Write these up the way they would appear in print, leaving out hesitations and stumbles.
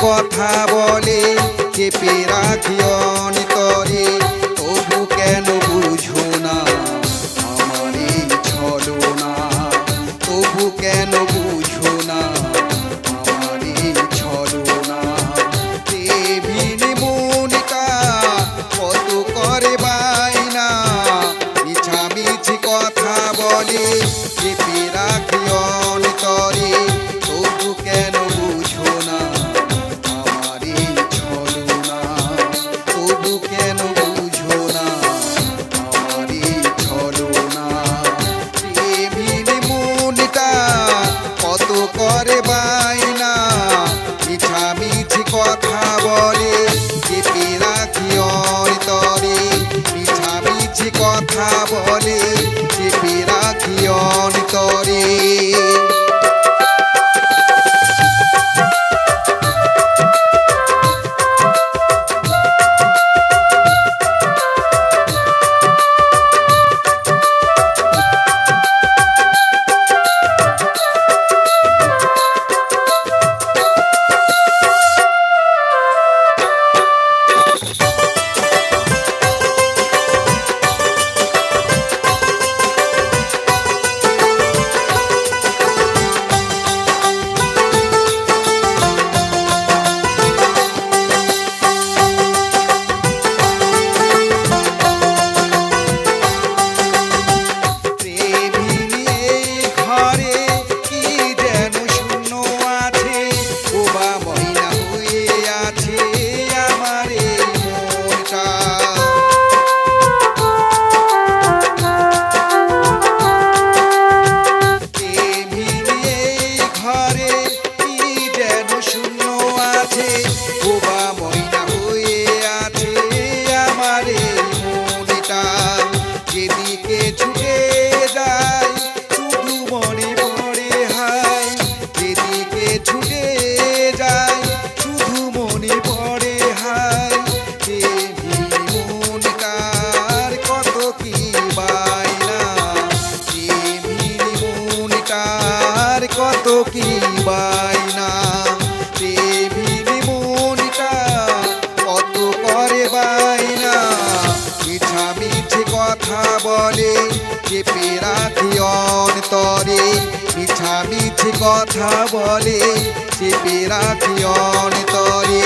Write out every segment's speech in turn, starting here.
কথা বলে চেপে রাখি অন্তরে, তবু কেন বুঝো না আমার এই ছলনা, তবু কেন বুঝো না আমার এই ছলনা। প্রেমিনী মনটা কত করে বায়না, মিছামিছি কথা বলে চেপে রাখি অন্তরে, তবু কেন বুঝো না আমার এই ছলনা, তবু কেন বুঝো না আমার এই ছলনা। প্রেমিনী মনটা কত করে বায়না, মিছামিছি কথা বলে চেপে রাখি অন্তরে, মিছামিছি কথা বলে চেপে রাখি অন্তরে। কত কি বায়না, প্রেমিনী মনটা কত করে বায়না, মিছামিছি কথা বলে চেপে রাখি অন্তরে, মিছামিছি কথা বলে চেপে রাখি অন্তরে।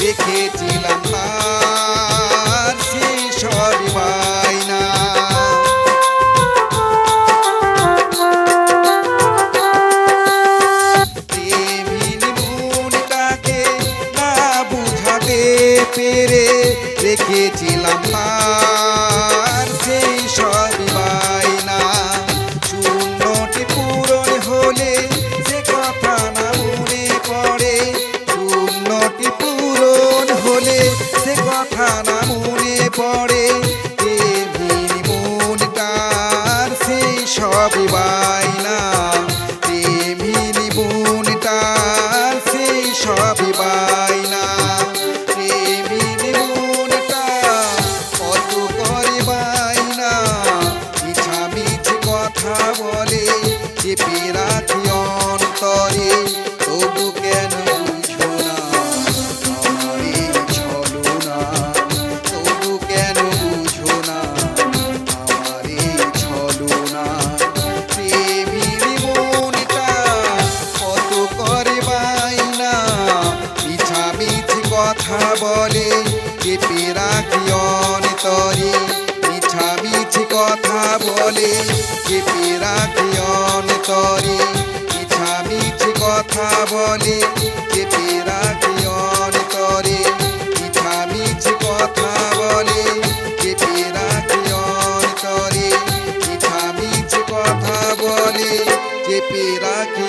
রেখেছিলাম তার সেই সব বায়না, প্রেমিনী মনটাকে না বুঝাতে পেরে রেখেছিলাম তার সেই সব বায়না। শূন্যটি পূরণ হলে সে কথা না মনে পড়ে, শূন্যটি পূরণ হলে সে কথা না মনে পড়ে, প্রেমিনী মনটার সেই সব বায়না, প্রেমিনী মনটার সেই সব বায়না। প্রেমিনী মনটা কত করে বায়না, মিছামিছি কথা বলে চেপে রাখি অন্তরে, তবু কেন বুঝো না আমার এই ছলনা, তবু কেন বুঝো না আমার এই ছলনা। প্রেমিনী মনটা কত করে বায়না, মিছামিছি কথা বলে চেপে রাখি অন্তরে, মিছামিছি কথা বলে চেপে রাখে অন্তরে, মিছামিছি কথা বলে চেপে রাখে অন্তরে, মিছামিছি কথা বলে চেপে রাখে অন্তরে, মিছামিছি কথা বলে চেপে রাখে